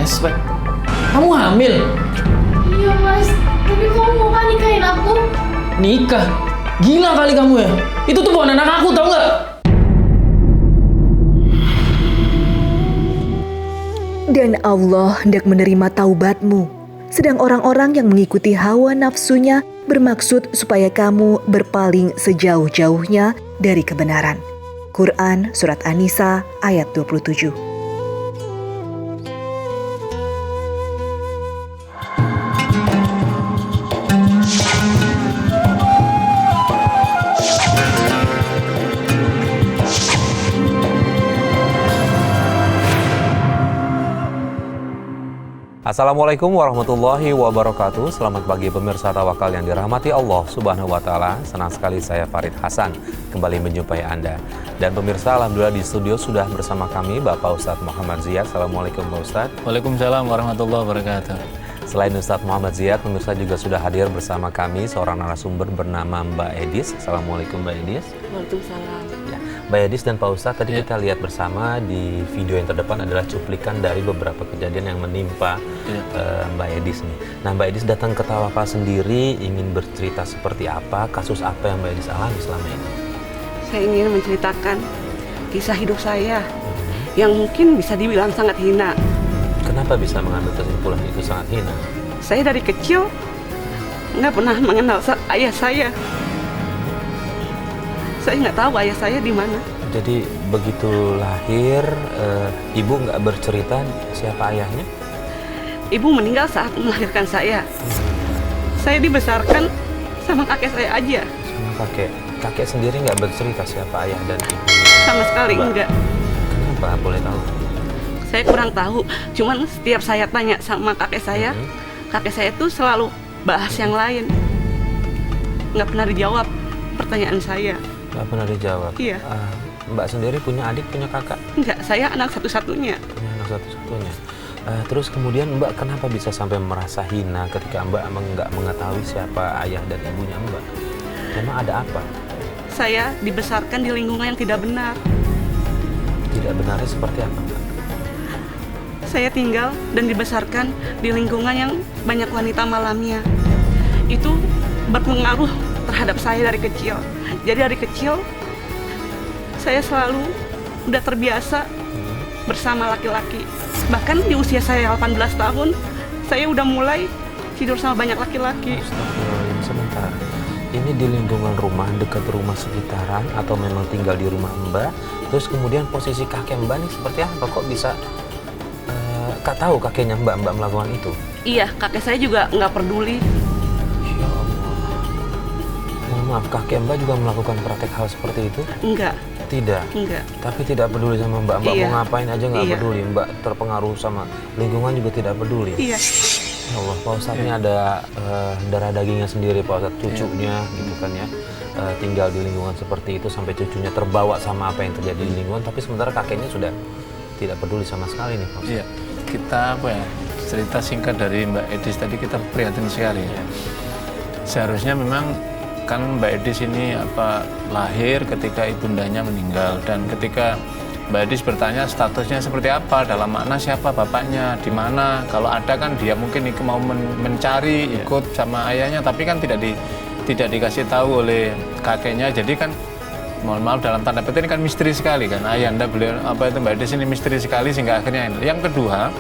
respect. Kamu hamil? Iya mas, tapi kamu mau kan nikahin aku? Nikah? Gila kali kamu ya? Itu tuh bukan anak aku, tau nggak? Dan Allah hendak menerima taubatmu, sedang orang-orang yang mengikuti hawa nafsunya bermaksud supaya kamu berpaling sejauh-jauhnya dari kebenaran. Quran Surat An-Nisa ayat 27. Assalamualaikum warahmatullahi wabarakatuh. Selamat pagi pemirsa Tawakal yang dirahmati Allah Subhanahu wa taala. Senang sekali saya Farid Hasan kembali menjumpai Anda. Dan pemirsa, alhamdulillah di studio sudah bersama kami Bapak Ustadz Muhammad Ziyad. Assalamualaikum Pak Ustadz. Waalaikumsalam warahmatullahi wabarakatuh. Selain Ustadz Muhammad Ziyad, pemirsa juga sudah hadir bersama kami seorang narasumber bernama Mbak Edis. Assalamualaikum Mbak Edis. Waalaikumsalam. Ya, Mbak Edis dan Pak Ustadz, tadi kita lihat bersama di video yang terdepan adalah cuplikan dari beberapa kejadian yang menimpa Mbak Edis nih. Nah, Mbak Edis datang ke Tawakal sendiri ingin bercerita seperti apa, kasus apa yang Mbak Edis alami selama ini? Saya ingin menceritakan kisah hidup saya yang mungkin bisa dibilang sangat hina. Kenapa bisa mengambil kesimpulan itu sangat hina? Saya dari kecil nggak pernah mengenal ayah saya. Saya nggak tahu ayah saya di mana. Jadi begitu lahir, ibu nggak bercerita siapa ayahnya? Ibu meninggal saat melahirkan saya. Saya dibesarkan sama kakek saya aja. Sama kakek. Kakek sendiri nggak bercerita siapa ayah dan ibu? Sama sekali enggak. Kenapa? Boleh tahu? Saya kurang tahu. Cuman setiap saya tanya sama kakek saya, kakek saya tuh selalu bahas yang lain. Nggak pernah dijawab pertanyaan saya. Nggak pernah dijawab? Iya. Mbak sendiri punya adik, punya kakak? Enggak, saya anak satu-satunya. Punya anak satu-satunya. Terus kemudian Mbak kenapa bisa sampai merasa hina ketika Mbak nggak mengetahui siapa ayah dan ibunya Mbak? Memang ada apa? Saya dibesarkan di lingkungan yang tidak benar. Tidak benarnya seperti apa, Mbak? Saya tinggal dan dibesarkan di lingkungan yang banyak wanita malamnya. Itu berpengaruh terhadap saya dari kecil. Jadi dari kecil saya selalu udah terbiasa bersama laki-laki. Bahkan di usia saya 18 tahun, saya udah mulai tidur sama banyak laki-laki. Astagfirullahaladzim, sebentar. Ini di lingkungan rumah, dekat rumah sekitaran, atau memang tinggal di rumah Mbak? Terus kemudian posisi kakek Mbak nih seperti apa? Kok bisa Kak tahu kakeknya Mbak melakukan itu? Iya, kakek saya juga nggak peduli. Ya Allah. Mohon maaf, kakek Mbak juga melakukan praktek hal seperti itu? Enggak. Tidak? Enggak. Tapi tidak peduli sama Mbak? Mbak Iya. mau ngapain aja nggak Iya. peduli? Mbak terpengaruh sama lingkungan juga tidak peduli? Iya. Ya Allah, Pak Ustadz ini ada darah dagingnya sendiri Pak Ustadz, cucunya gitu kan ya. Tinggal di lingkungan seperti itu sampai cucunya terbawa sama apa yang terjadi di lingkungan, tapi sementara kakeknya sudah tidak peduli sama sekali nih Pak Ustadz. Iya, kita cerita singkat dari Mbak Edis tadi, kita prihatin sekali ya. Seharusnya memang kan Mbak Edis ini lahir ketika ibundanya meninggal, dan ketika Mbak Edis bertanya statusnya seperti apa, dalam makna siapa bapaknya, di mana, kalau ada kan dia mungkin mau mencari ikut sama ayahnya, tapi kan tidak dikasih tahu oleh kakeknya. Jadi kan mohon maaf dalam tanda petik ini kan misteri sekali kan ayah Anda beliau Mbak Edis ini misteri sekali, sehingga akhirnya yang kedua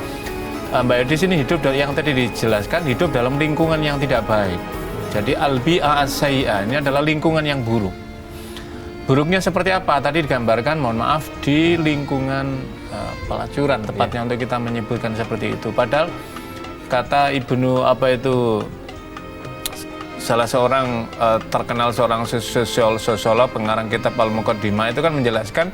Mbak Edis ini hidup yang tadi dijelaskan, hidup dalam lingkungan yang tidak baik. Jadi al-bi'a as-sayyi'ah ini adalah lingkungan yang buruk. Buruknya seperti apa? Tadi digambarkan, mohon maaf, di lingkungan pelacuran, tepatnya untuk kita menyebutkan seperti itu. Padahal kata Ibnu salah seorang terkenal seorang sosiolog pengarang kitab Al-Muqaddimah itu kan menjelaskan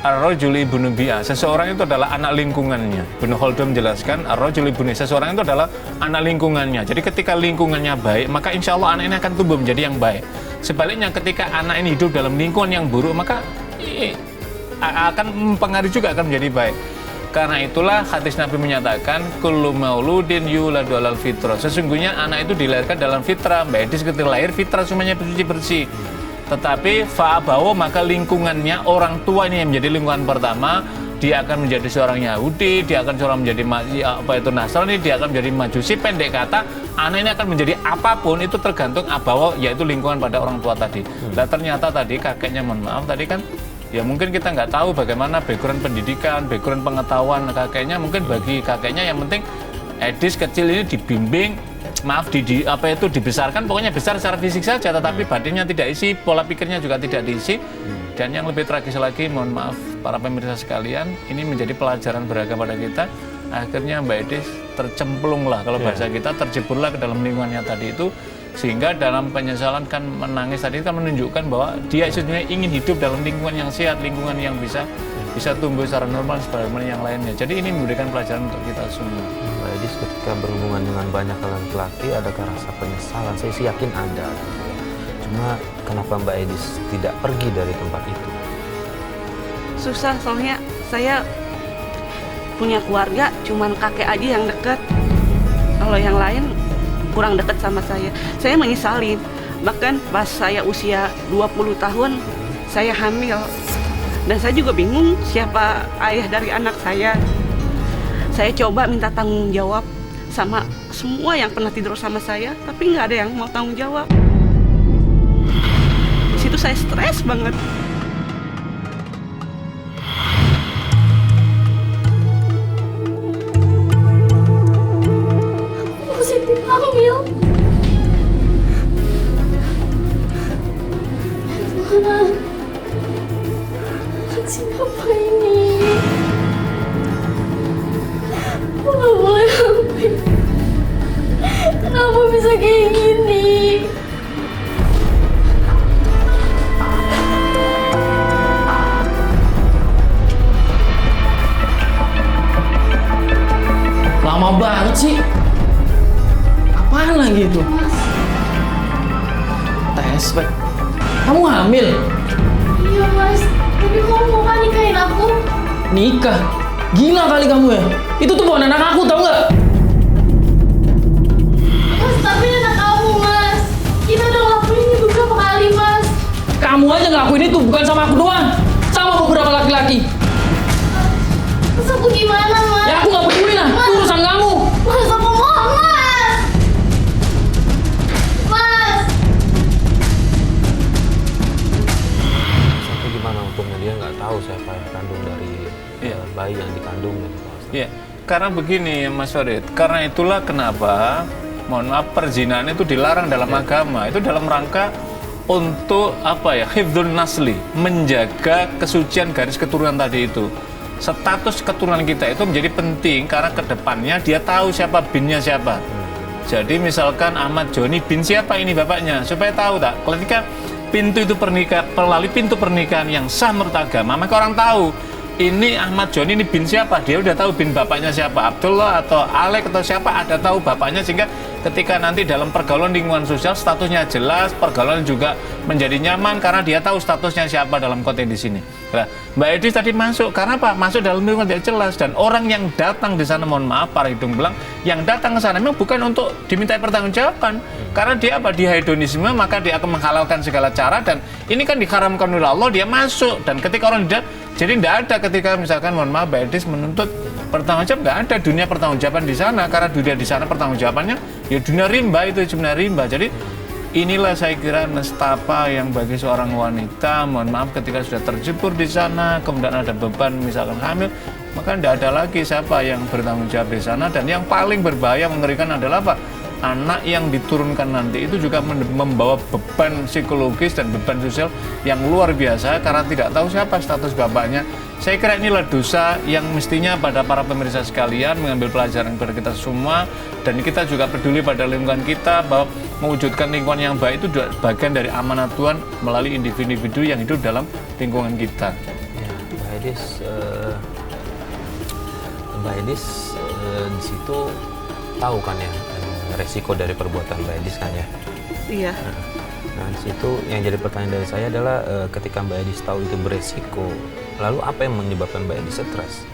ar-rajul ibnu bi'a, seseorang itu adalah anak lingkungannya. Ibnu Khaldun menjelaskan ar-rajul ibnu, seseorang itu adalah anak lingkungannya. Jadi ketika lingkungannya baik, maka insya Allah anak ini akan tumbuh menjadi yang baik. Sebaliknya ketika anak ini hidup dalam lingkungan yang buruk, maka akan mempengaruhi juga akan menjadi baik. Karena itulah hadis Nabi menyatakan kullu mauludin yuladu alal fitrah. Sesungguhnya anak itu dilahirkan dalam fitrah. Mbak Edis ketika lahir fitrah semuanya bersih. Tetapi fa'abawo, maka lingkungannya orang tua ini yang menjadi lingkungan pertama, dia akan menjadi seorang Yahudi, dia akan seorang menjadi Nasrani, dia akan menjadi Majusi. Pendek kata, anak ini akan menjadi apapun itu tergantung bahwa yaitu lingkungan pada orang tua tadi. Nah ternyata tadi kakeknya, mohon maaf tadi kan, ya mungkin kita nggak tahu bagaimana background pendidikan, background pengetahuan kakeknya. Mungkin bagi kakeknya yang penting Edis kecil ini dibimbing, dibesarkan, pokoknya besar secara fisik saja, tetapi batinnya tidak isi, pola pikirnya juga tidak diisi. Dan yang lebih tragis lagi, mohon maaf para pemirsa sekalian, ini menjadi pelajaran berharga pada kita. Akhirnya Mbak Edis tercemplung lah, kalau bahasa kita terjeburlah ke dalam lingkungannya tadi itu, sehingga dalam penyesalan kan menangis tadi kan menunjukkan bahwa dia sebenarnya ingin hidup dalam lingkungan yang sehat, lingkungan yang bisa tumbuh secara normal sebagaimana yang lainnya. Jadi ini memberikan pelajaran untuk kita semua. Mbak Edis ketika berhubungan dengan banyak laki-laki, adakah rasa penyesalan? Saya sih yakin ada. Cuma kenapa Mbak Edis tidak pergi dari tempat itu? Susah, soalnya saya punya keluarga, cuman kakek aja yang dekat. Kalau yang lain kurang dekat sama saya. Saya menyesali. Bahkan pas saya usia 20 tahun, saya hamil. Dan saya juga bingung siapa ayah dari anak saya. Saya coba minta tanggung jawab sama semua yang pernah tidur sama saya, tapi nggak ada yang mau tanggung jawab. Di situ saya stres banget. Aku positif hamil. Tuhan, siapa ini? Aku nggak boleh hamil. Kenapa bisa kayak gini? Lama banget sih. Apaan lagi itu? Tes, Pak. Kamu hamil? Iya mas, tapi kamu mau kan nikahin aku? Nikah? Gila kali kamu ya? Itu tuh bukan anak aku, tau nggak? Mas, tapi anak kamu mas. Kita udah ngelakuin ini beberapa kali mas. Kamu aja ngelakuin itu, bukan sama aku doang. Sama beberapa laki-laki. Terus aku gimana mas? Ya aku nggak peduli lah, itu urusan kamu. Mas, aku mohon mas. Mas. Sampai gimana hukumnya? Dia nggak tahu siapa yang kandung dari bayi yang dikandungnya. Iya, karena begini Mas Farid, karena itulah kenapa, mohon maaf, perzinahan itu dilarang dalam agama. Itu dalam rangka untuk hifdzun nasli, menjaga kesucian garis keturunan tadi itu. Status keturunan kita itu menjadi penting karena kedepannya dia tahu siapa binnya siapa. Jadi misalkan Ahmad Joni bin siapa ini bapaknya, supaya tahu tak. Ketika pintu itu melalui pintu pernikahan yang sah menurut agama, maka orang tahu ini Ahmad Joni ini bin siapa, dia udah tahu bin bapaknya siapa, Abdullah atau Alek atau siapa, ada tahu bapaknya, sehingga ketika nanti dalam pergaulan lingkungan sosial statusnya jelas, pergaulan juga menjadi nyaman karena dia tahu statusnya siapa dalam konteks di sini. Nah, Mbak Edis tadi masuk karena apa? Masuk dalam lingkungan tidak jelas, dan orang yang datang di sana, mohon maaf para hidung belang, yang datang ke sana memang bukan untuk dimintai pertanggungjawaban, karena dia dia hedonisme, maka dia akan menghalalkan segala cara, dan ini kan diharamkan oleh Allah, dia masuk. Dan ketika orang jadi tidak ada ketika misalkan mohon maaf Mbak Edis menuntut pertanggungjawab, nggak ada dunia pertanggungjawaban di sana, karena dunia di sana pertanggungjawabannya ya dunia rimba, itu sebenarnya rimba. Jadi inilah saya kira nestapa yang bagi seorang wanita, mohon maaf, ketika sudah terjebur di sana, kemudian ada beban misalkan hamil, maka tidak ada lagi siapa yang bertanggung jawab di sana. Dan yang paling berbahaya, mengerikan adalah apa? Anak yang diturunkan nanti itu juga membawa beban psikologis dan beban sosial yang luar biasa karena tidak tahu siapa status bapaknya. Saya kira inilah dosa yang mestinya pada para pemirsa sekalian mengambil pelajaran kepada kita semua, dan kita juga peduli pada lingkungan kita bahwa mewujudkan lingkungan yang baik itu bagian dari amanat Tuhan melalui individu-individu yang hidup dalam lingkungan kita. Ya, Mbak Edis di situ tahu kan ya resiko dari perbuatan Mbak Edis kan ya? Iya. Nah di situ yang jadi pertanyaan dari saya adalah ketika Mbak Edis tahu itu beresiko, lalu apa yang menyebabkan Mbak Edis stres?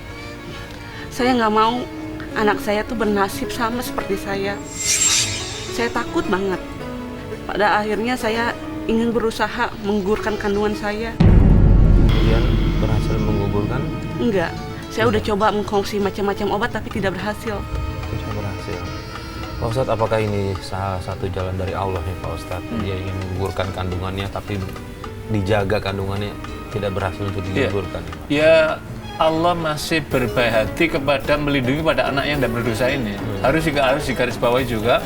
Saya nggak mau anak saya tuh bernasib sama seperti saya. Saya takut banget. Pada akhirnya saya ingin berusaha menggugurkan kandungan saya. Kemudian berhasil menggugurkan? Enggak. Saya udah coba mengkonsumsi macam-macam obat tapi tidak berhasil. Tidak berhasil. Pak Ustadz, apakah ini salah satu jalan dari Allah nih Pak Ustadz? Dia ingin menggugurkan kandungannya tapi dijaga kandungannya tidak berhasil untuk digugurkan. Ya, Allah masih berbaik hati kepada melindungi pada anak yang tidak berdosa ini. Harus digarisbawahi juga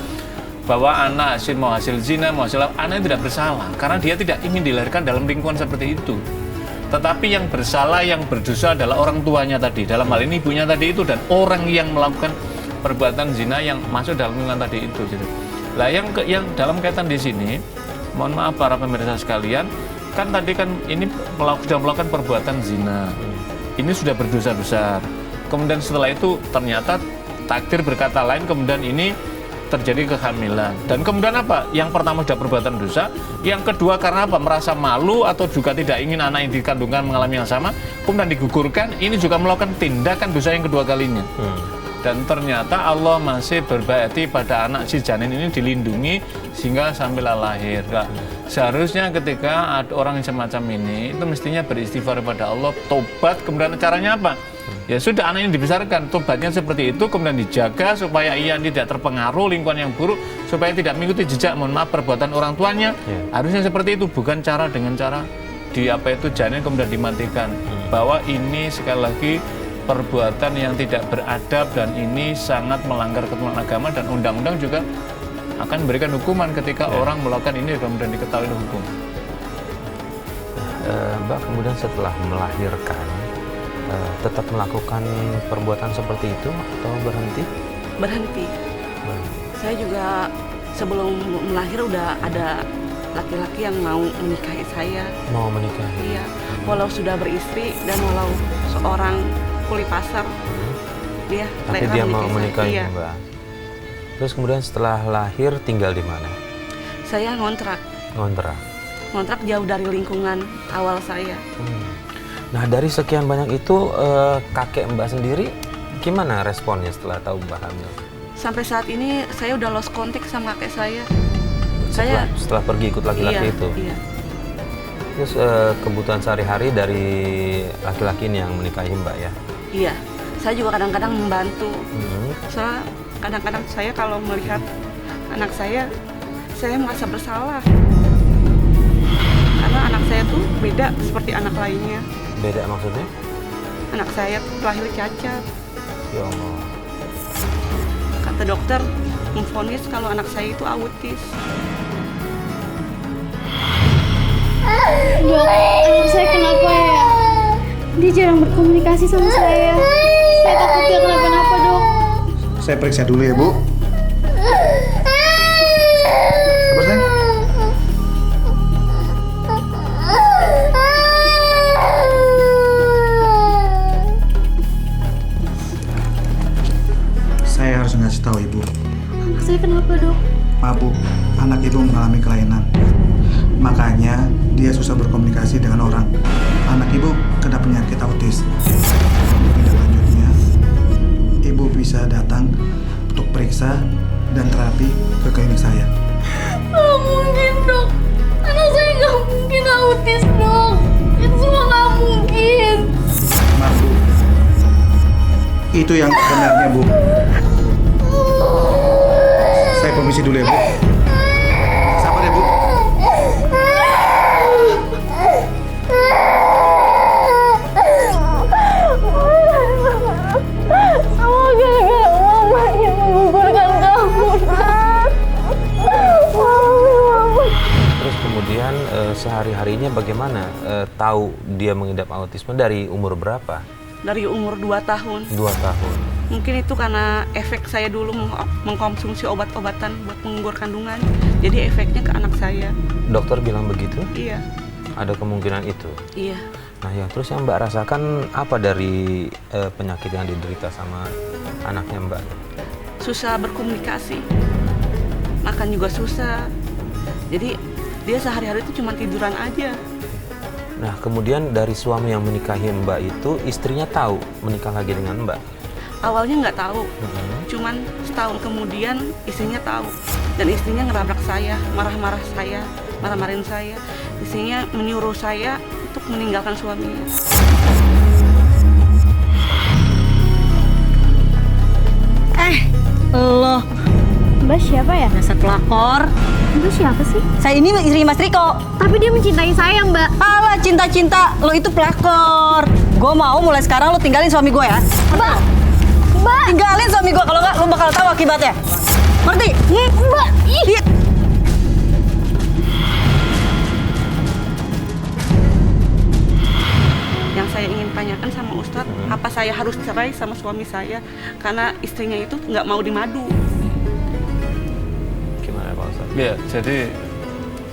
bahwa anak mau hasil zina, mau hasil anak tidak bersalah karena dia tidak ingin dilahirkan dalam lingkungan seperti itu. Tetapi yang bersalah, yang berdosa adalah orang tuanya tadi. Dalam hal ini ibunya tadi itu dan orang yang melakukan perbuatan zina yang masuk dalam lingkungan tadi itu. Gitu. Lah yang dalam kaitan di sini, mohon maaf para pemirsa sekalian, kan tadi kan ini sudah melakukan perbuatan zina. Ini sudah berdosa besar. Kemudian setelah itu ternyata takdir berkata lain, kemudian ini terjadi kehamilan. Dan kemudian apa? Yang pertama sudah perbuatan dosa, yang kedua karena apa? Merasa malu atau juga tidak ingin anak yang dikandungkan mengalami yang sama, kemudian digugurkan, ini juga melakukan tindakan dosa yang kedua kalinya. Dan ternyata Allah masih berbaik hati pada anak si janin ini dilindungi sehingga sampailah lahir. Nah, seharusnya ketika ada orang yang semacam ini itu mestinya beristighfar kepada Allah, tobat, kemudian caranya apa? Ya sudah, anak ini dibesarkan, tobatnya seperti itu, kemudian dijaga supaya ia tidak terpengaruh lingkungan yang buruk, supaya tidak mengikuti jejak, mohon maaf, perbuatan orang tuanya. Harusnya seperti itu, bukan dengan cara janin kemudian dimatikan. Bahwa ini sekali lagi perbuatan yang tidak beradab dan ini sangat melanggar ketentuan agama dan undang-undang juga akan memberikan hukuman ketika orang melakukan ini kemudian diketahui hukum. Mbak kemudian setelah melahirkan tetap melakukan perbuatan seperti itu atau berhenti? Berhenti. Saya juga sebelum melahir udah ada laki-laki yang mau menikahi saya. Mau menikahi? Iya, walau sudah beristri dan walau seorang kuli pasar, tapi dia mau menikahi iya. Mbak. Terus kemudian setelah lahir tinggal di mana? Saya ngontrak jauh dari lingkungan awal saya. Nah dari sekian banyak itu kakek Mbak sendiri gimana responnya setelah tahu Mbak hamil? Sampai saat ini saya udah lost contact sama kakek saya. Setelah pergi ikut laki-laki itu? Iya. Terus kebutuhan sehari-hari dari laki-laki ini yang menikahi Mbak ya? Iya, saya juga kadang-kadang membantu. Soalnya kadang-kadang saya kalau melihat anak saya merasa bersalah. Karena anak saya tuh beda seperti anak lainnya. Beda maksudnya? Anak saya lahir cacat. Ya Allah. Kata dokter memvonis kalau anak saya itu autis. Dok, anak saya kenapa ya? Dia jarang berkomunikasi sama saya. Saya takut dia kenapa-napa, Dok. Saya periksa dulu ya, Bu. Sabar, sayang. Saya harus ngasih tahu Ibu. Anak saya kenapa, Dok? Maaf, Bu. Anak Ibu mengalami kelainan. Makanya dia susah berkomunikasi dengan orang. Anak Ibu kena penyakit autis. Tindak lanjutnya, Ibu bisa datang untuk periksa dan terapi ke klinik saya. Nggak mungkin, Dok. Anak saya nggak mungkin autis, Dok. Itu semua nggak mungkin. Maaf, Bu. Itu yang benarnya, Bu. Saya permisi dulu ya, Bu. Sabar ya, Bu. Semua gara-gara mama yang menggugurkan kamu, Nak. Mama. Terus kemudian sehari-harinya bagaimana? Tahu dia mengidap autisme dari umur berapa? Dari umur 2 tahun. 2 tahun. Mungkin itu karena efek saya dulu mengkonsumsi obat-obatan buat menggugur kandungan. Jadi efeknya ke anak saya. Dokter bilang begitu? Iya. Ada kemungkinan itu? Iya. Nah ya, terus yang Mbak rasakan apa dari penyakit yang diderita sama anaknya Mbak? Susah berkomunikasi. Makan juga susah. Jadi dia sehari-hari itu cuma tiduran aja. Nah kemudian dari suami yang menikahi Mbak itu istrinya tahu menikah lagi dengan Mbak? Awalnya nggak tahu, cuman setahun kemudian istrinya tahu. Dan istrinya ngerabrak saya, marah-marahin saya. Istrinya menyuruh saya untuk meninggalkan suaminya. Mbak siapa ya? Dasar pelakor. Itu siapa sih? Saya ini istri Mas Riko. Tapi dia mencintai saya, Mbak. Alah, cinta-cinta. Lo itu pelakor. Gue mau mulai sekarang lo tinggalin suami gue ya. Mbak! Mbak! Tinggalin suami gue, kalau nggak lo bakal tahu akibatnya. Ngerti? Mbak! Ih! Yang saya ingin tanyakan sama Ustadz, apa saya harus cerai sama suami saya karena istrinya itu nggak mau dimadu? Gimana Pak Ustadz? Ya, jadi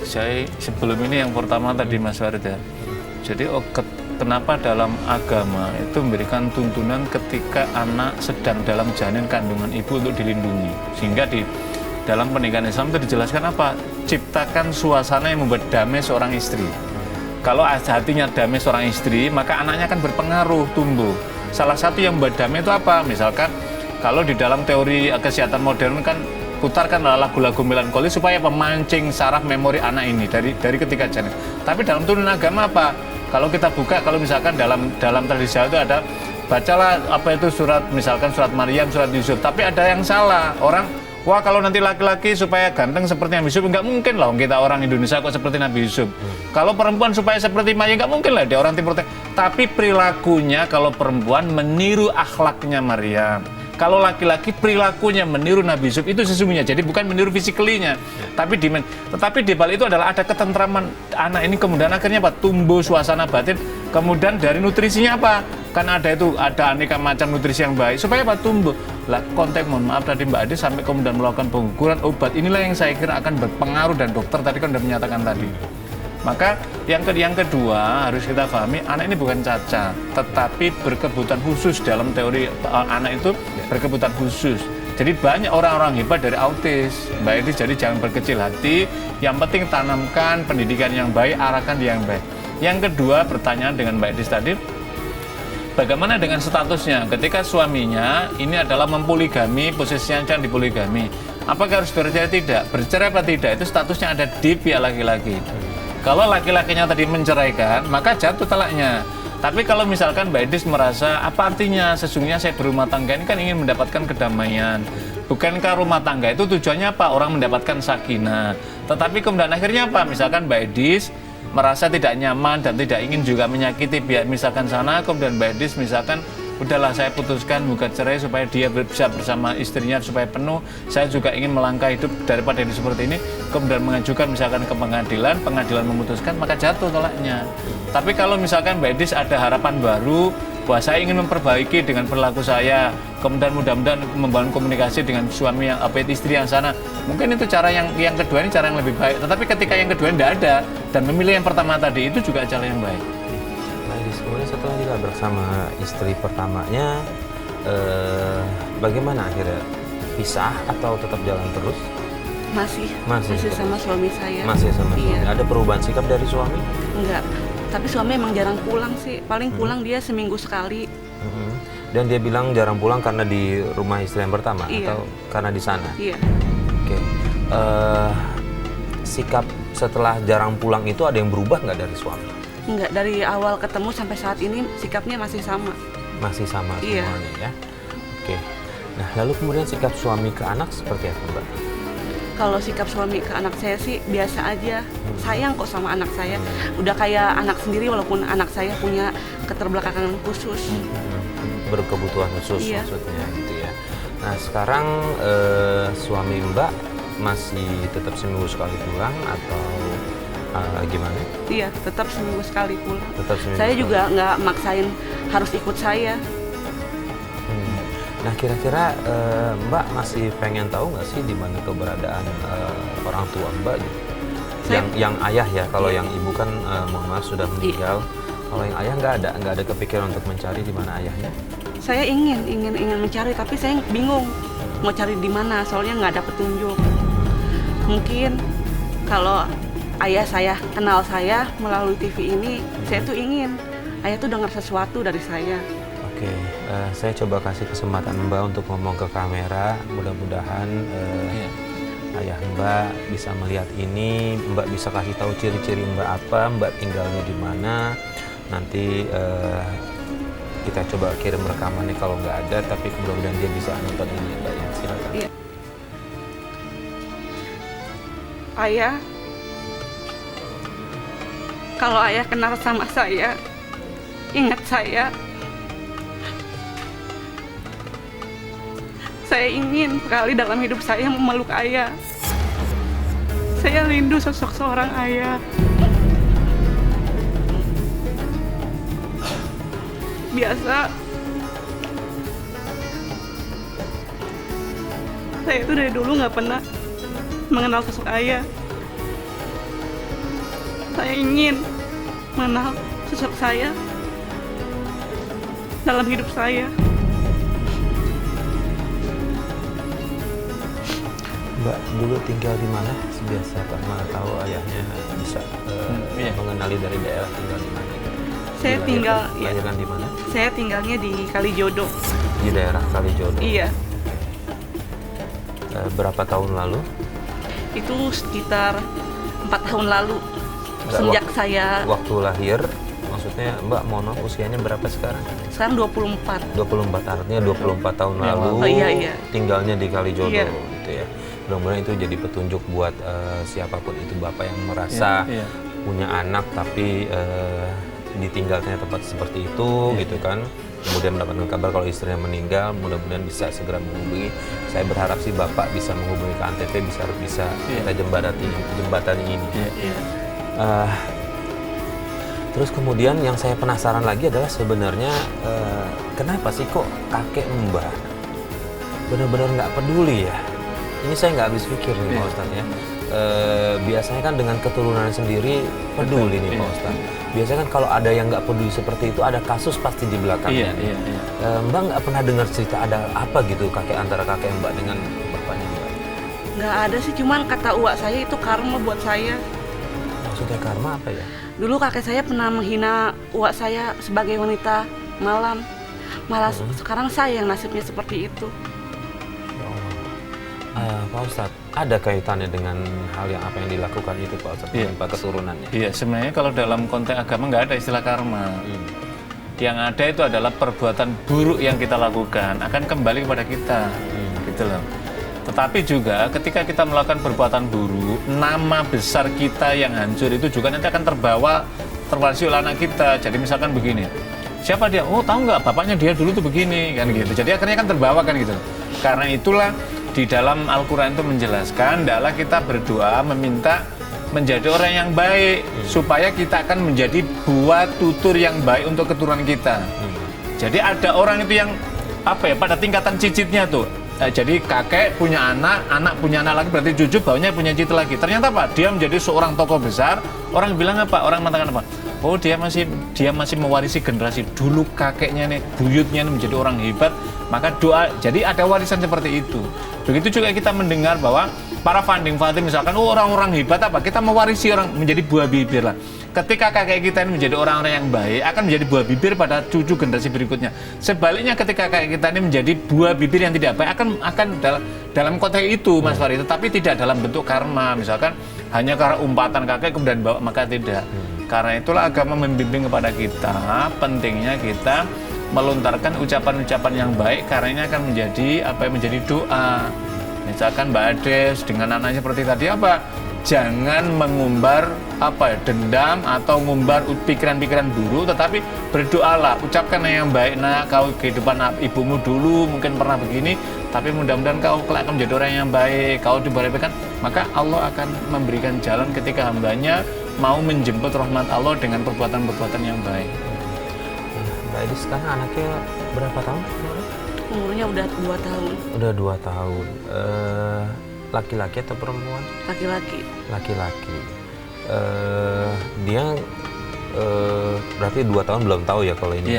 saya sebelum ini yang pertama tadi Mas Farid ya. Jadi kenapa dalam agama itu memberikan tuntunan ketika anak sedang dalam janin kandungan ibu untuk dilindungi. Sehingga di dalam pernikahan Islam itu dijelaskan apa? Ciptakan suasana yang membuat damai seorang istri. Kalau hatinya damai seorang istri, maka anaknya akan berpengaruh, tumbuh. Salah satu yang membuat damai itu apa? Misalkan kalau di dalam teori kesehatan modern kan putarkan lagu-lagu melankolis supaya pemancing saraf memori anak ini dari ketika janin. Tapi dalam tuntunan agama apa? Kalau kita buka, kalau misalkan dalam tradisi Jawa itu ada bacalah apa itu surat, misalkan surat Maryam, surat Yusuf. Tapi ada yang salah. Orang, wah kalau nanti laki-laki supaya ganteng seperti Nabi Yusuf, nggak mungkin lah kita orang Indonesia kok seperti Nabi Yusuf. Kalau perempuan supaya seperti Maryam, nggak mungkin lah dia orang Timur Tengah. Tapi perilakunya kalau perempuan meniru akhlaknya Maryam. Kalau laki-laki perilakunya meniru Nabi Yusuf, itu sesungguhnya. Jadi bukan meniru fisikalinya, tetapi di balik itu adalah ada ketentraman anak ini, kemudian akhirnya apa? Tumbuh suasana batin. Kemudian dari nutrisinya apa? Karena ada aneka macam nutrisi yang baik supaya apa? Tumbuh. Lah konteks, mohon maaf tadi Mbak Ade sampai kemudian melakukan pengukuran obat, inilah yang saya kira akan berpengaruh, dan dokter tadi kan sudah menyatakan tadi. Maka yang kedua harus kita pahami, anak ini bukan cacat, tetapi berkebutuhan khusus. Dalam teori anak itu berkebutuhan khusus. Jadi banyak orang-orang hebat dari autis, Mbak Edis. Jadi jangan berkecil hati. Yang penting tanamkan pendidikan yang baik, arahkan yang baik. Yang kedua, pertanyaan dengan Mbak Edis tadi, bagaimana dengan statusnya ketika suaminya ini adalah mempoligami, posisinya yang dipoligami? Apakah harus bercerai? Tidak. Bercerai apa tidak, itu statusnya ada di pihak laki-laki. Kalau laki-lakinya tadi menceraikan, maka jatuh talaknya. Tapi kalau misalkan Mbak Edis merasa, apa artinya sesungguhnya saya berumah tangga ini kan ingin mendapatkan kedamaian. Bukankah rumah tangga itu tujuannya apa? Orang mendapatkan sakinah. Tetapi kemudian akhirnya apa? Misalkan Mbak Edis merasa tidak nyaman dan tidak ingin juga menyakiti pihak misalkan sana, kemudian Mbak Edis misalkan, udahlah saya putuskan gugat cerai supaya dia bisa bersama istrinya supaya penuh. Saya juga ingin melangkah hidup daripada ini seperti ini. Kemudian mengajukan misalkan ke pengadilan, pengadilan memutuskan, maka jatuh tolaknya. Tapi kalau misalkan Mbak Edis ada harapan baru, bahwa saya ingin memperbaiki dengan perilaku saya, kemudian mudah-mudahan membangun komunikasi dengan suami yang istri yang sana, mungkin itu cara yang kedua ini cara yang lebih baik. Tetapi ketika yang kedua tidak ada dan memilih yang pertama tadi, itu juga cara yang baik. Kemudian setelah kita bersama istri pertamanya, bagaimana akhirnya? Pisah atau tetap jalan terus? Masih terus sama suami saya. Masih sama suami. Iya. Ada perubahan sikap dari suami? Enggak, tapi suami emang jarang pulang sih. Paling pulang dia seminggu sekali. Dan dia bilang jarang pulang karena di rumah istri yang pertama? Iya. Atau karena di sana? Iya. Oke. Sikap setelah jarang pulang itu ada yang berubah nggak dari suami? Enggak, dari awal ketemu sampai saat ini sikapnya masih sama. Masih sama Iya. semuanya ya? Oke. Nah, lalu kemudian sikap suami ke anak seperti apa, Mbak? Kalau sikap suami ke anak saya sih biasa aja. Sayang kok sama anak saya. Udah kayak anak sendiri walaupun anak saya punya keterbelakangan khusus. Berkebutuhan khusus Iya. maksudnya gitu ya. Nah, sekarang suami Mbak masih tetap seminggu sekali pulang atau gimana? Iya, tetap seminggu sekali pulang. Tetap seminggu Saya sekali. juga nggak maksain harus ikut saya. Nah, kira-kira Mbak masih pengen tahu nggak sih di mana keberadaan orang tua Mbak gitu? Yang ayah ya, kalau yang ibu kan mohon maaf sudah meninggal. Kalau yang ayah nggak ada kepikiran untuk mencari di mana ayahnya? Saya ingin mencari, tapi saya bingung mau cari di mana, soalnya nggak ada petunjuk. Mungkin kalau ayah saya kenal saya melalui TV ini, saya tuh ingin ayah tuh dengar sesuatu dari saya. Oke, saya coba kasih kesempatan Mbak untuk ngomong ke kamera. Mudah-mudahan ayah Mbak bisa melihat ini. Mbak bisa kasih tahu ciri-ciri Mbak apa, Mbak tinggalnya di mana. Nanti kita coba kirim rekamannya kalau nggak ada, tapi mudah-mudahan dia bisa nonton ini, Mbak. Ya, silakan. Iya. ayah, kalau ayah kenal sama saya, ingat saya ingin sekali dalam hidup saya memeluk ayah. Saya rindu sosok seorang ayah. Biasa saya itu dari dulu nggak pernah mengenal sosok ayah. Saya ingin mengenal sosok saya dalam hidup saya. Mbak dulu tinggal di mana? Biasa karena tahu ayahnya bisa mengenali dari daerah tinggal di mana. Saya tinggal lahiran di mana? Saya tinggalnya di Kalijodo. Di daerah Kalijodo. Iya. Berapa tahun lalu? Itu sekitar 4 tahun lalu. Sejak saya waktu lahir, maksudnya Mbak Mono usianya berapa sekarang? Sekarang 24. 24, artinya 24 tahun lalu iya. tinggalnya di Kalijodo Iya. gitu ya. Mudah-mudahan itu jadi petunjuk buat siapapun itu bapak yang merasa punya anak tapi ditinggalnya tempat seperti itu gitu kan. Kemudian mendapatkan kabar kalau istrinya meninggal, mudah-mudahan bisa segera menghubungi. Saya berharap sih bapak bisa menghubungi ke Antv, bisa kita jembatani ini. Terus kemudian yang saya penasaran lagi adalah sebenarnya kenapa sih kok kakek Mbak benar-benar nggak peduli ya? Ini saya nggak habis pikir nih Pak Ustadz ya. Biasanya kan dengan keturunan sendiri peduli nih Pak Ustadz. Biasanya kan kalau ada yang nggak peduli seperti itu ada kasus pasti di belakangnya. Mbak nggak pernah dengar cerita ada apa gitu antara kakek Mbak dengan bapaknya Mbak? Nggak ada sih, cuman kata uak saya itu karma buat saya. Maksudnya karma apa ya? Dulu kakek saya pernah menghina uak saya sebagai wanita malam. Malah sekarang saya yang nasibnya seperti itu. Pak Ustadz, ada kaitannya dengan hal yang apa yang dilakukan itu Pak Ustadz, menimpa keturunannya? Iya, sebenarnya kalau dalam konteks agama nggak ada istilah karma. Yang ada itu adalah perbuatan buruk yang kita lakukan akan kembali kepada kita, gitu loh. Tetapi juga ketika kita melakukan perbuatan buruk, nama besar kita yang hancur itu juga nanti akan terwarisi oleh anak kita. Jadi misalkan begini, siapa dia? Oh tahu nggak, bapaknya dia dulu tuh begini, kan gitu. Jadi akhirnya kan terbawa kan gitu. Karena itulah di dalam Al-Quran itu menjelaskan, adalah kita berdoa meminta menjadi orang yang baik supaya kita akan menjadi buah tutur yang baik untuk keturunan kita. Jadi ada orang itu yang pada tingkatan cicitnya tuh. Jadi kakek punya anak, anak punya anak lagi, berarti cucu baunya punya cicit lagi. Ternyata dia menjadi seorang tokoh besar. Orang bilang apa? Orang mengatakan apa? Oh dia masih mewarisi generasi dulu kakeknya nih, buyutnya nih menjadi orang hebat. Maka doa, jadi ada warisan seperti itu. Begitu juga kita mendengar bahwa para founding father misalkan, orang-orang hebat kita mewarisi orang menjadi buah bibir lah. Ketika kakek kita ini menjadi orang-orang yang baik, akan menjadi buah bibir pada cucu generasi berikutnya. Sebaliknya ketika kakek kita ini menjadi buah bibir yang tidak baik, akan dalam konteks itu Mas Farid, tetapi tidak dalam bentuk karma. Misalkan hanya karena umpatan kakek kemudian bawa, maka tidak. Karena itulah agama membimbing kepada kita, pentingnya kita melontarkan ucapan-ucapan yang baik, karena ini akan menjadi doa. Misalkan Mbak Ades dengan anaknya seperti tadi jangan mengumbar dendam atau ngumbar pikiran-pikiran buruk, tetapi berdoalah, ucapkan yang baik. Nah, kau kehidupan ibumu dulu mungkin pernah begini, tapi mudah-mudahan kau kelak akan menjadi orang yang baik. Kau diberkati, maka Allah akan memberikan jalan ketika hambanya mau menjemput rahmat Allah dengan perbuatan-perbuatan yang baik. Mbak Edi sekarang anaknya berapa tahun? Umurnya udah 2 tahun. Udah 2 tahun. Laki-laki atau perempuan? Laki-laki. Laki-laki. Dia berarti 2 tahun belum tahu ya kalau ini.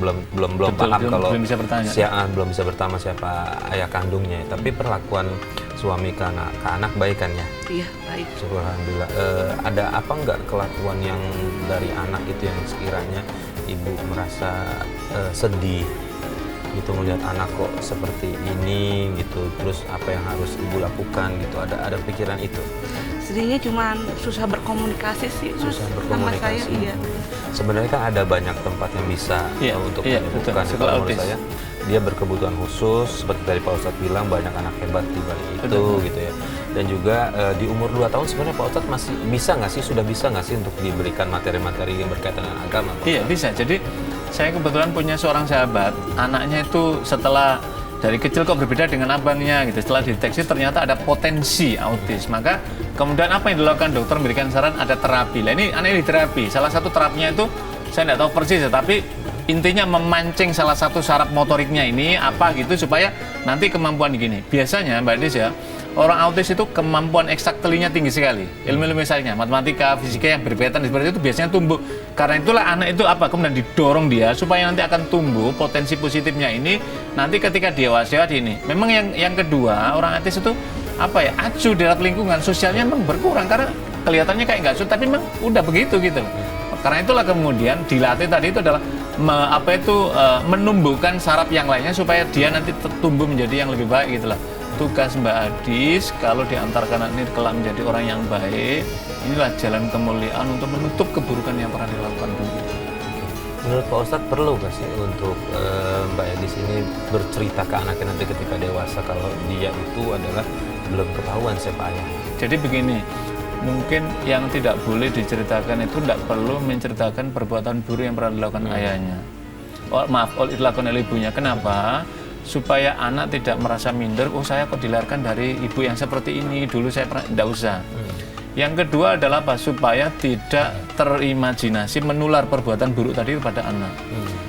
Belum paham kalau belum bisa bertanya. Belum bisa bertanya siapa ayah kandungnya. Tapi perlakuan suami ke anak baik kan ya? Iya, baik. Syukur alhamdulillah. Ada apa enggak kelakuan yang dari anak itu yang sekiranya ibu merasa sedih gitu melihat anak kok seperti ini gitu, terus apa yang harus ibu lakukan gitu, ada pikiran itu? Sedihnya cuma susah berkomunikasi sih, susah berkomunikasi. Sama saya, iya. Sebenarnya kan ada banyak tempat yang bisa untuk menyembuhkan. Kalau menurut saya dia berkebutuhan khusus, seperti tadi Pak Ustadz bilang banyak anak hebat di balik itu. Betul. Gitu ya. Dan juga di umur 2 tahun sebenarnya Pak Ustadz masih bisa nggak sih, sudah bisa nggak sih untuk diberikan materi-materi yang berkaitan dengan agama? Pak Iya Ustadz? bisa. Jadi saya kebetulan punya seorang sahabat, anaknya itu setelah dari kecil kok berbeda dengan abangnya gitu. Setelah dideteksi ternyata ada potensi autis. Maka kemudian apa yang dilakukan dokter, memberikan saran ada terapi. Nah ini anak ini terapi. Salah satu terapinya itu saya tidak tahu persis ya, tapi intinya memancing salah satu saraf motoriknya ini apa gitu supaya nanti kemampuan gini. Biasanya Mbak Edis ya, orang autis itu kemampuan eksaktelinya tinggi sekali. Ilmu-ilmu misalnya matematika, fisika yang berkaitan seperti itu biasanya tumbuh. Karena itulah anak itu apa kemudian didorong dia supaya nanti akan tumbuh potensi positifnya ini nanti ketika dewasa ini. Memang yang kedua, orang autis itu apa ya, acuh dalam lingkungan sosialnya memang berkurang karena kelihatannya kayak nggak sulit, tapi memang udah begitu gitu. Karena itulah kemudian dilatih tadi itu adalah menumbuhkan saraf yang lainnya supaya dia nanti tumbuh menjadi yang lebih baik gitu lah. Tugas Mbak Adis kalau diantarkan ini kelak menjadi orang yang baik, inilah jalan kemuliaan untuk menutup keburukan yang pernah dilakukan dulu. Menurut Pak Ustadz perlu nggak sih untuk Mbak Edis ini bercerita ke anaknya nanti ketika dewasa kalau dia itu adalah belum ketahuan siapa ayahnya? Jadi begini, mungkin yang tidak boleh diceritakan itu tidak perlu menceritakan perbuatan buruk yang pernah dilakukan ayahnya. Dilakukan oleh ibunya. Kenapa? Supaya anak tidak merasa minder, oh saya kok dilahirkan dari ibu yang seperti ini, dulu saya pernah, tidak usah. Yang kedua adalah apa? Supaya tidak terimajinasi menular perbuatan buruk tadi kepada anak.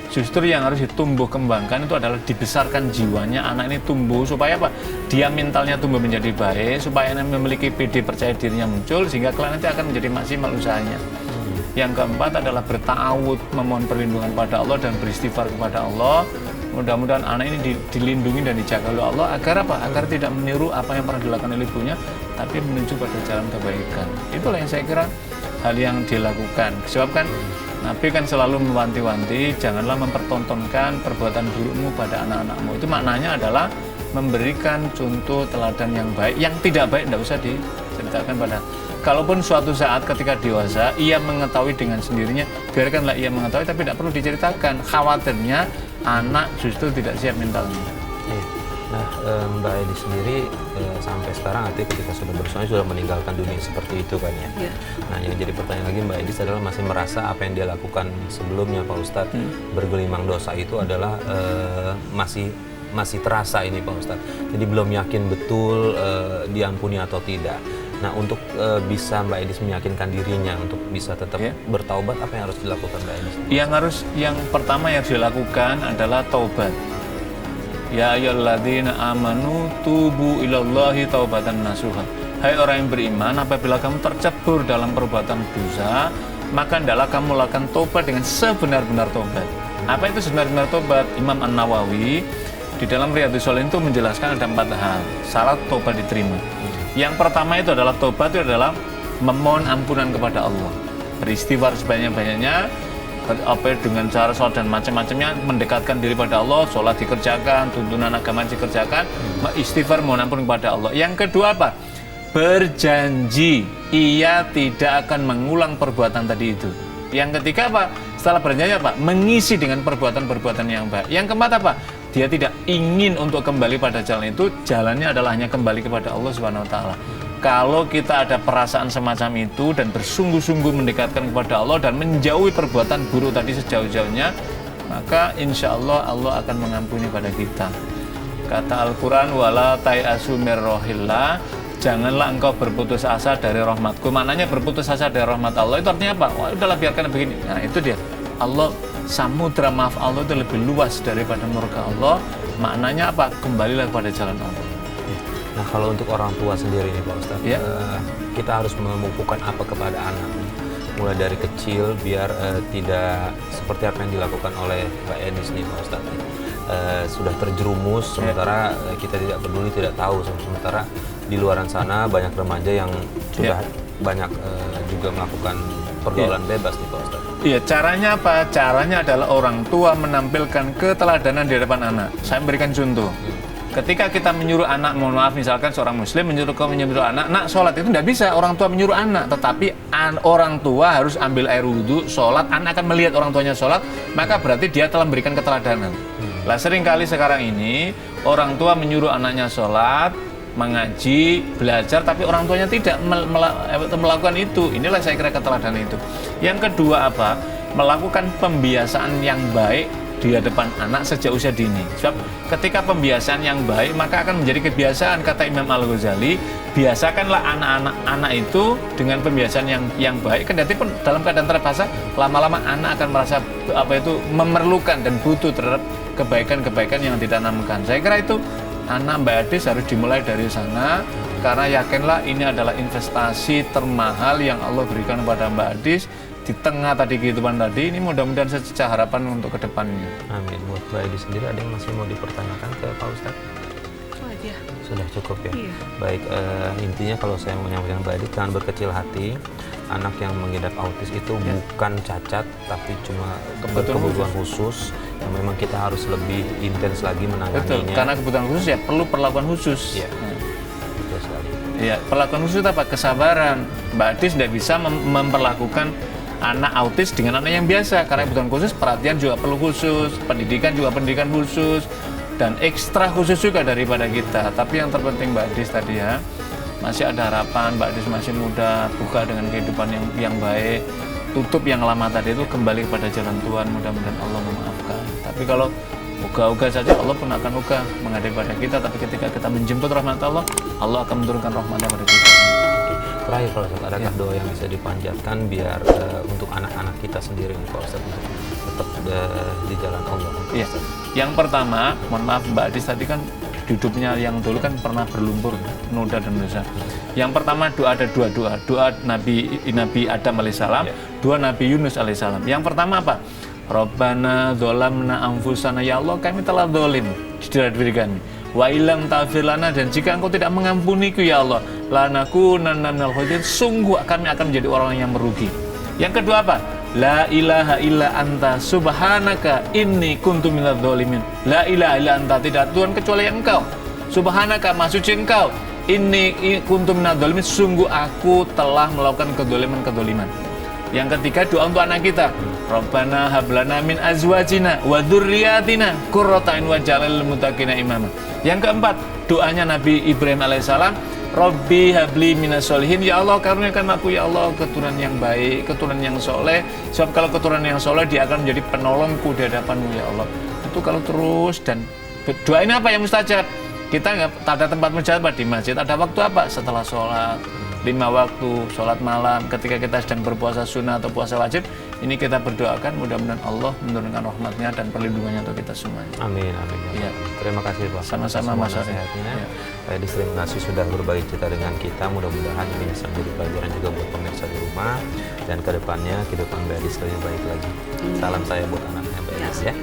Justru yang harus ditumbuh kembangkan itu adalah dibesarkan jiwanya, anak ini tumbuh supaya apa? Dia mentalnya tumbuh menjadi baik, supaya anak memiliki PD percaya dirinya muncul, sehingga kelak nanti akan menjadi maksimal usahanya. Yang keempat adalah bertawud, memohon perlindungan pada Allah dan beristighfar kepada Allah. Mudah-mudahan anak ini dilindungi dan dijaga oleh Allah agar apa? Agar tidak meniru apa yang pernah dilakukan oleh ibunya, tapi menuju pada jalan kebaikan. Itulah yang saya kira hal yang dilakukan. Sebab kan Nabi kan selalu mewanti-wanti, janganlah mempertontonkan perbuatan burukmu pada anak-anakmu. Itu maknanya adalah memberikan contoh teladan yang baik. Yang tidak baik tidak usah diceritakan pada. Kalaupun suatu saat ketika dewasa ia mengetahui dengan sendirinya, biarkanlah ia mengetahui, tapi tidak perlu diceritakan. Khawatirnya anak justru tidak siap mentalnya. Nah, Mbak Edi sendiri sampai sekarang artinya ketika sudah bersuami sudah meninggalkan dunia seperti itu kan ya. Nah, yang jadi pertanyaan lagi Mbak Edi adalah masih merasa apa yang dia lakukan sebelumnya Pak Ustadz bergelimang dosa itu adalah masih terasa ini Pak Ustadz. Jadi belum yakin betul diampuni atau tidak. Nah, untuk bisa Mbak Edis meyakinkan dirinya untuk bisa tetap bertaubat, apa yang harus dilakukan Mbak Edis? Yang pertama yang dilakukan adalah taubat. Ya ayyuhalladzina amanu tubu ilallahi taubatan nasuha. Hai orang yang beriman, apabila kamu tercebur dalam perbuatan dosa, maka hendaklah kamu lakukan taubat dengan sebenar-benar taubat. Apa itu sebenar-benar taubat? Imam An-Nawawi di dalam Riyadhus Shalihin itu menjelaskan ada 4 hal syarat taubat diterima. Yang pertama itu adalah taubat itu adalah memohon ampunan kepada Allah, beristighfar sebanyak-banyaknya, dengan cara sholat dan macam-macamnya, mendekatkan diri pada Allah, sholat dikerjakan, tuntunan agama dikerjakan, istighfar mohon ampun kepada Allah. Yang kedua apa? Berjanji ia tidak akan mengulang perbuatan tadi itu. Yang ketiga apa? Setelah berjanji apa? Mengisi dengan perbuatan-perbuatan yang baik. Yang keempat apa? Dia tidak ingin untuk kembali pada jalan itu, jalannya adalah hanya kembali kepada Allah Subhanahu wa taala. Kalau kita ada perasaan semacam itu dan bersungguh-sungguh mendekatkan kepada Allah dan menjauhi perbuatan buruk tadi sejauh-jauhnya, maka insya Allah Allah akan mengampuni pada kita. Kata Al-Quran, wala tai'asu mir rohillah, janganlah engkau berputus asa dari rahmatku. Maknanya berputus asa dari rahmat Allah itu artinya apa? Wah, udahlah biarkan begini. Nah itu dia. Allah, samudra maaf Allah itu lebih luas daripada murka Allah. Maknanya apa? Kembalilah kepada jalan Allah. Nah, kalau untuk orang tua sendiri nih Pak Ustadz, kita harus memupukkan apa kepada anak nih? Mulai dari kecil biar tidak seperti apa yang dilakukan oleh Mbak Edis nih Pak Ustadz. Sudah terjerumus, sementara kita tidak peduli, tidak tahu. Sementara di luaran sana banyak remaja yang sudah banyak juga melakukan pergaulan bebas nih Pak Ustadz. Iya, caranya apa? Caranya adalah orang tua menampilkan keteladanan di hadapan anak. Saya berikan contoh. Ketika kita menyuruh anak, mohon maaf misalkan seorang muslim menyuruh anak, nak sholat itu tidak bisa orang tua menyuruh anak, tetapi orang tua harus ambil air wudhu, sholat, anak akan melihat orang tuanya sholat, maka berarti dia telah memberikan keteladanan. Lah seringkali sekarang ini orang tua menyuruh anaknya sholat, mengaji, belajar, tapi orang tuanya tidak melakukan itu. Inilah saya kira keteladanan itu. Yang kedua apa? Melakukan pembiasaan yang baik di hadapan anak sejak usia dini. Sebab ketika pembiasaan yang baik maka akan menjadi kebiasaan, kata Imam Al-Ghazali. Biasakanlah anak itu dengan pembiasaan yang baik. Kendati pun dalam keadaan terpaksa, lama-lama anak akan merasa memerlukan dan butuh terhadap kebaikan-kebaikan yang ditanamkan. Saya kira itu anak Mbak Adis harus dimulai dari sana, karena yakinlah ini adalah investasi termahal yang Allah berikan kepada Mbak Adis di tengah tadi kehidupan tadi. Ini mudah-mudahan sececah harapan untuk kedepannya. Amin. Buat Mbak Adis sendiri ada yang masih mau dipertanyakan ke Pak Ustadz? Sudah cukup ya? Iya. Baik, intinya kalau saya mau menyampaikan Mbak Adis, jangan berkecil hati. Anak yang mengidap autis itu bukan cacat, tapi cuma kebutuhan khusus yang memang kita harus lebih intens lagi menanganinya. Betul, karena kebutuhan khusus ya perlu perlakuan khusus. Iya, betul sekali. Ya, perlakuan khusus apa? Kesabaran. Mbak Adis tidak bisa memperlakukan anak autis dengan anak yang biasa, karena kebutuhan khusus, perhatian juga perlu khusus, pendidikan juga pendidikan khusus, dan ekstra khusus juga daripada kita. Tapi yang terpenting Mbak Adis tadi ya, masih ada harapan, Mbak Adis masih muda, buka dengan kehidupan yang baik, tutup yang lama tadi itu, kembali kepada jalan Tuhan, mudah-mudahan Allah memaafkan. Tapi kalau uga-uga saja, Allah pun akan uga menghadap pada kita, tapi ketika kita menjemput rahmat Allah, Allah akan menurunkan rahmatnya pada kita. Terakhir Pak Ustadz, adakah doa yang bisa dipanjatkan biar untuk anak-anak kita sendiri Pak Ustadz untuk tetap di jalan Allah? Iya. Yang pertama, mohon maaf Mbak Adis tadi kan hidupnya yang dulu kan pernah berlumpur, noda dan dosa. Yang pertama ada dua doa Nabi Adam alaihissalam, dua Nabi Yunus alaihissalam. Yang pertama apa? Rabbana dzolamna anfusana, ya Allah kami telah zalim di diri kami. Wa illam taghfir lana, dan jika Engkau tidak mengampuniku ya Allah, lanakunanna minal khasirin, sungguh kami akan menjadi orang yang merugi. Yang kedua apa? La ilaha illa anta subhanaka inni kuntu minadz dzalimin. La ilaha illa anta, tidak Tuhan kecuali Engkau. Subhanaka, maha suci Engkau. Inni kuntu minadz dzalimin, sungguh aku telah melakukan kedzaliman. Yang ketiga doa untuk anak kita. Rabbana hablana min azwajina wa dzurriyyatina qurrata a'yun waj'alna lil muttaqina imama. Yang keempat, doanya Nabi Ibrahim alaihissalam, Rabbi habli minas solihin, ya Allah karuniakan aku ya Allah keturunan yang baik, keturunan yang soleh. Sebab kalau keturunan yang soleh dia akan menjadi penolongku di hadapanmu ya Allah. Itu kalau terus, dan doa ini apa yang mustajab? Kita nggak ada tempat mustajab di masjid, ada waktu apa? Setelah sholat 5 waktu, sholat malam, ketika kita sedang berpuasa sunnah atau puasa wajib, ini kita berdoakan mudah-mudahan Allah menurunkan rahmatnya dan perlindungannya untuk kita semuanya. Amin, amin. Ya. Terima kasih Pak. Sama-sama Mas Arif. Ya. Pak Adis, terima kasih sudah berbagi cerita dengan kita. Mudah-mudahan ini bisa menjadi pelajaran juga buat pemirsa di rumah, dan kedepannya kehidupan Mbak Adis lebih baik lagi. Salam saya buat anaknya Mbak Adis ya.